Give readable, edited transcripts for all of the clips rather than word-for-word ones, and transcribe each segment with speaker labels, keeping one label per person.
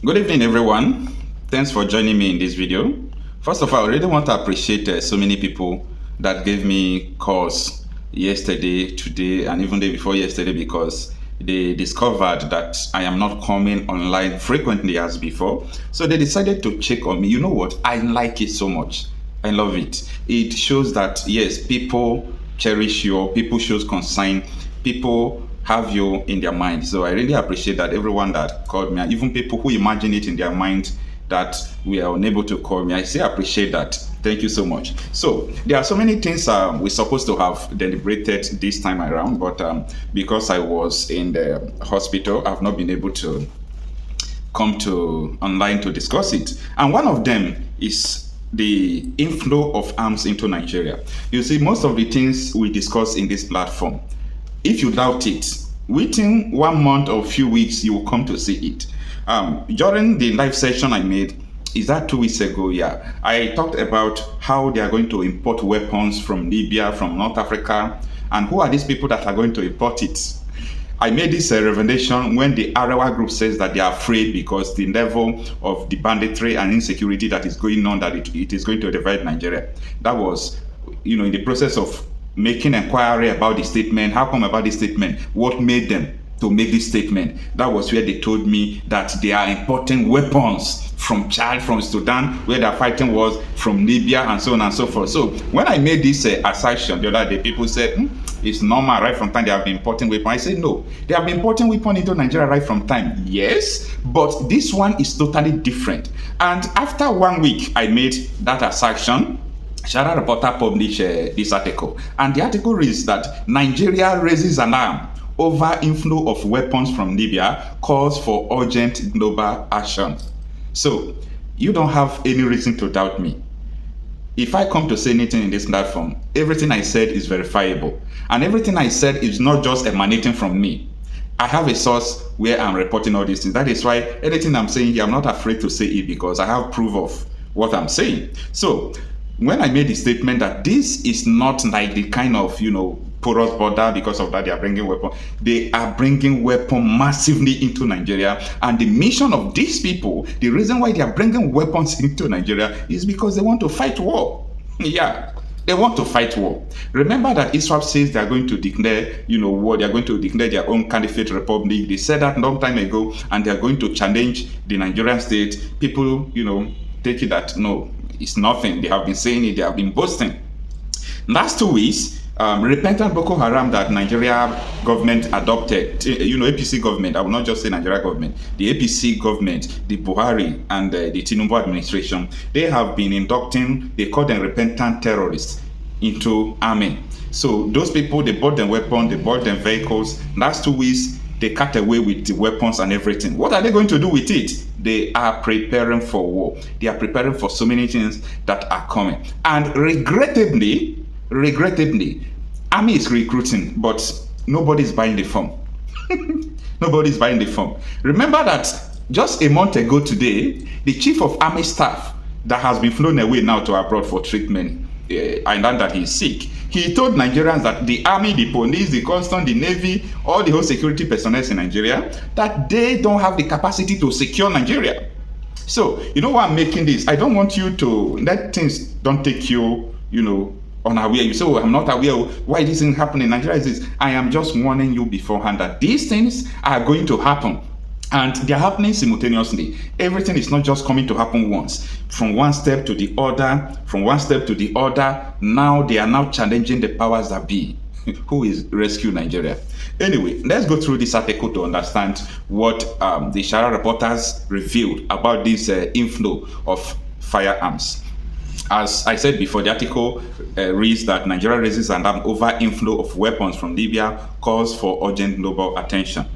Speaker 1: Good evening, everyone. Thanks for joining me in this video. First of all, I really want to appreciate so many people that gave me calls yesterday, today, and even day before yesterday because they discovered that I am not coming online frequently as before. So they decided to check on me. You know what? I like it so much. I love it. It shows that, yes, people cherish you, people shows concern, people have you in their mind. So I really appreciate that everyone that called me, and even people who imagine it in their mind that we are unable to call me. I still appreciate that. Thank you so much. So there are so many things we're supposed to have deliberated this time around, but because I was in the hospital, I've not been able to come to online to discuss it. And one of them is the inflow of arms into Nigeria. You see, most of the things we discuss in this platform, if you doubt it, within 1 month or few weeks, you will come to see it. During the live session I made, is that 2 weeks ago? Yeah, I talked about how they are going to import weapons from Libya, from North Africa, and who are these people that are going to import it? I made this revelation when the Arewa group says that they are afraid because the level of the banditry and insecurity that is going on, that it is going to divide Nigeria. That was, in the process of making inquiry about the statement. How come about the statement? What made them to make this statement? That was where they told me that they are importing weapons from Chad, from Sudan, where they're fighting wars, from Libya, and so on and so forth. So when I made this assertion the other day, people said, it's normal, right from time they have been importing weapons. I said, no, they have been importing weapons into Nigeria right from time. Yes, but this one is totally different. And after 1 week, I made that assertion. Shara Reporter published this article, and the article reads that Nigeria raises an alarm over inflow of weapons from Libya, calls for urgent global action. So you don't have any reason to doubt me. If I come to say anything in this platform, everything I said is verifiable, and everything I said is not just emanating from me. I have a source where I'm reporting all these things. That is why anything I'm saying here, I'm not afraid to say it because I have proof of what I'm saying. So when I made the statement that this is not like the kind of, porous border, because of that they are bringing weapons. They are bringing weapons massively into Nigeria. And the mission of these people, the reason why they are bringing weapons into Nigeria is because they want to fight war. Yeah, they want to fight war. Remember that Israel says they are going to declare, war. They are going to declare their own caliphate republic. They said that long time ago, and they are going to challenge the Nigerian state. People, take it that no, it's nothing. They have been saying it. They have been boasting. Last 2 weeks, repentant Boko Haram that Nigeria government adopted, APC government, I will not just say Nigeria government, the APC government, the Buhari and the Tinubu administration, they have been inducting, they call them repentant terrorists, into army. So those people, they bought them weapons, they bought them vehicles. Last 2 weeks, they cut away with the weapons and everything. What are they going to do with it? They are preparing for war. They are preparing for so many things that are coming. And regrettably, army is recruiting, but nobody's buying the form. Nobody's buying the form. Remember that just a month ago today, the chief of army staff that has been flown away now to abroad for treatment, I learned that he's sick. He told Nigerians that the army, the police, the customs, the navy, all the whole security personnel in Nigeria, that they don't have the capacity to secure Nigeria. So, why I'm making this? I don't want you to let things don't take you, unaware. You say, oh, I'm not aware why this thing happening in Nigeria is this. I am just warning you beforehand that these things are going to happen. And they're happening simultaneously. Everything is not just coming to happen once. From one step to the other, now they are now challenging the powers that be. Who is rescue Nigeria? Anyway, let's go through this article to understand what the Shara reporters revealed about this inflow of firearms. As I said before, the article reads that Nigeria raises an alarm over inflow of weapons from Libya, calls for urgent global attention.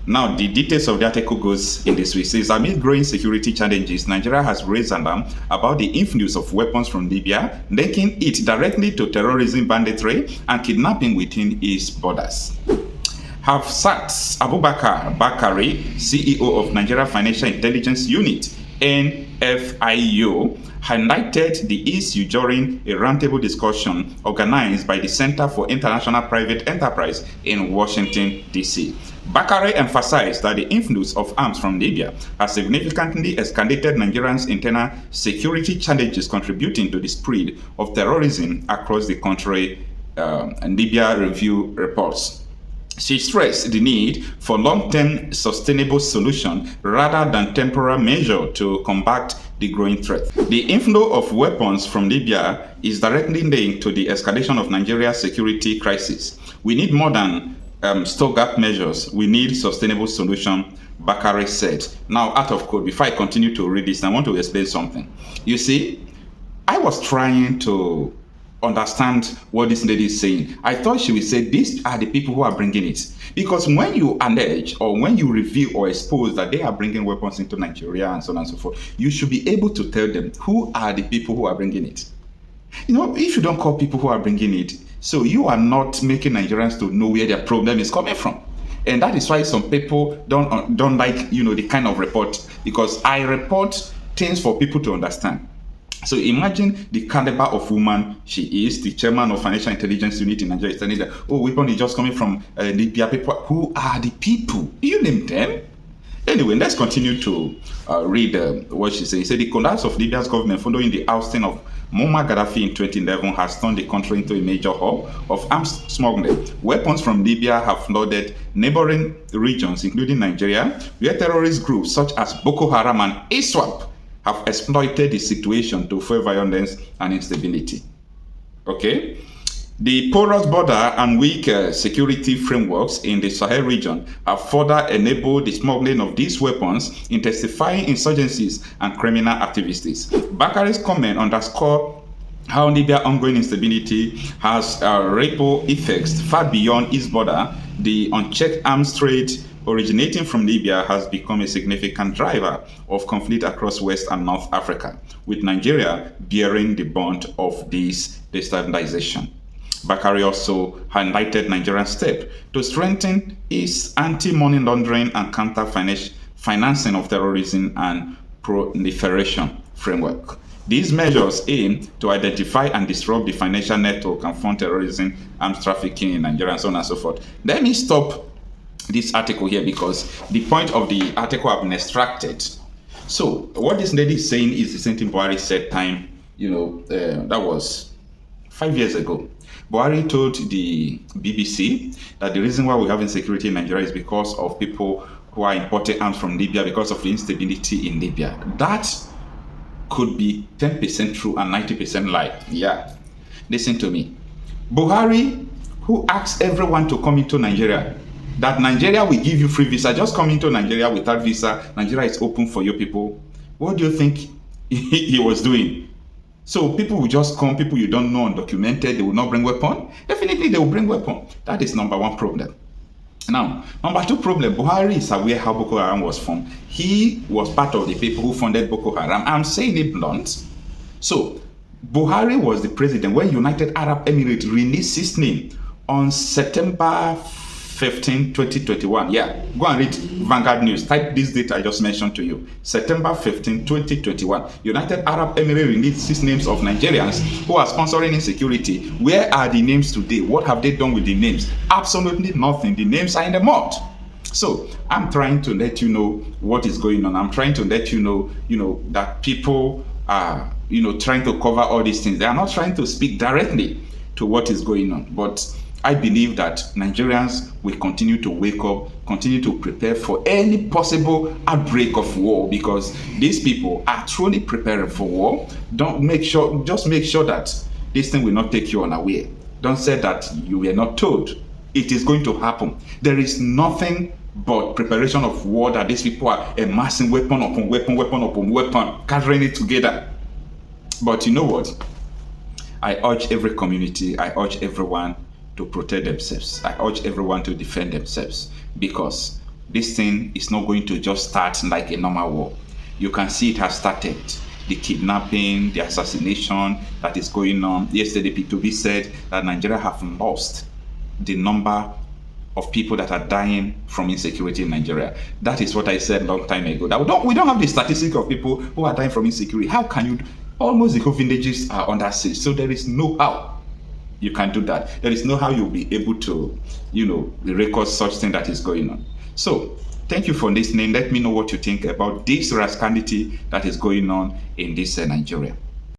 Speaker 1: Now, the details of the article goes in this way. It says, amid growing security challenges, Nigeria has raised an alarm about the influx of weapons from Libya, linking it directly to terrorism, banditry, and kidnapping within its borders. Hafsat Abubakar Bakari, CEO of Nigeria Financial Intelligence Unit, NFIU, highlighted the issue during a roundtable discussion organized by the Center for International Private Enterprise in Washington, D.C. Bakare emphasized that the influx of arms from Libya has significantly escalated Nigeria's internal security challenges, contributing to the spread of terrorism across the country, and Libya review reports. She stressed the need for long-term sustainable solution rather than temporary measure to combat the growing threat. The inflow of weapons from Libya is directly linked to the escalation of Nigeria's security crisis. We need more than stopgap measures. We need sustainable solution, Bakare said. Now, out of quote, before I continue to read this, I want to explain something. You see, I was trying to understand what this lady is saying. I thought she would say these are the people who are bringing it, because when you allege or when you reveal or expose that they are bringing weapons into Nigeria and so on and so forth, you should be able to tell them who are the people who are bringing it. You know, if you don't call people who are bringing it, so you are not making Nigerians to know where their problem is coming from. And that is why some people don't like, you know, the kind of report, because I report things for people to understand. So imagine the caliber of woman she is. The chairman of Financial Intelligence Unit in Nigeria is telling that, oh, weapon is just coming from Libya. People. Who are the people? You name them. Anyway, let's continue to read what she said. He said the collapse of Libya's government following the ousting of Muammar Gaddafi in 2011 has turned the country into a major hub of arms smuggling. Weapons from Libya have flooded neighboring regions, including Nigeria, where terrorist groups such as Boko Haram and ISWAP have exploited the situation to fuel violence and instability. Okay? The porous border and weak security frameworks in the Sahel region have further enabled the smuggling of these weapons, intensifying insurgencies and criminal activities. Bakare's comment underscored how Libya's ongoing instability has ripple effects far beyond its border. The unchecked arms trade originating from Libya has become a significant driver of conflict across West and North Africa, with Nigeria bearing the brunt of this destabilization. Bakare also highlighted Nigeria's step to strengthen its anti-money laundering and counter-financing of terrorism and proliferation framework. These measures aim to identify and disrupt the financial network and fund terrorism, arms trafficking in Nigeria, and so on and so forth. Let me stop this article here because the point of the article have been extracted. So what this lady is saying is the same thing Buhari said that was 5 years ago. Buhari told the BBC that the reason why we have insecurity in Nigeria is because of people who are importing arms from Libya, because of the instability in Libya. That could be 10% true and 90% lie. Yeah. Listen to me. Buhari, who asked everyone to come into Nigeria, that Nigeria will give you free visa, just come into Nigeria without visa, Nigeria is open for you people. What do you think he was doing? So people will just come, people you don't know, undocumented, they will not bring weapon? Definitely they will bring weapon. That is number one problem. Now, number two problem, Buhari is aware how Boko Haram was formed. He was part of the people who funded Boko Haram. I'm saying it blunt. So, Buhari was the president when United Arab Emirates released his name on September 15, 2021. Yeah, go and read Vanguard News. Type this date I just mentioned to you. September 15, 2021. United Arab Emirates released 6 names of Nigerians who are sponsoring insecurity. Where are the names today? What have they done with the names? Absolutely nothing. The names are in the mud. So I'm trying to let you know what is going on. I'm trying to let you know, that people are, trying to cover all these things. They are not trying to speak directly to what is going on. But I believe that Nigerians will continue to wake up, continue to prepare for any possible outbreak of war, because these people are truly preparing for war. Just make sure that this thing will not take you unaware. Don't say that you were not told. It is going to happen. There is nothing but preparation of war that these people are amassing weapon upon weapon, weapon upon weapon, gathering it together. But you know what? I urge every community, I urge everyone to protect themselves. I urge everyone to defend themselves, because this thing is not going to just start like a normal war. You can see it has started. The kidnapping, the assassination that is going on. Yesterday, P2B said that Nigeria have lost the number of people that are dying from insecurity in Nigeria. That is what I said a long time ago. That we don't have the statistics of people who are dying from insecurity. How can you? Almost the whole villages are under siege. So there is no how you can do that. There is no how you'll be able to, record such thing that is going on. So, thank you for listening. Let me know what you think about this rascality that is going on in this Nigeria.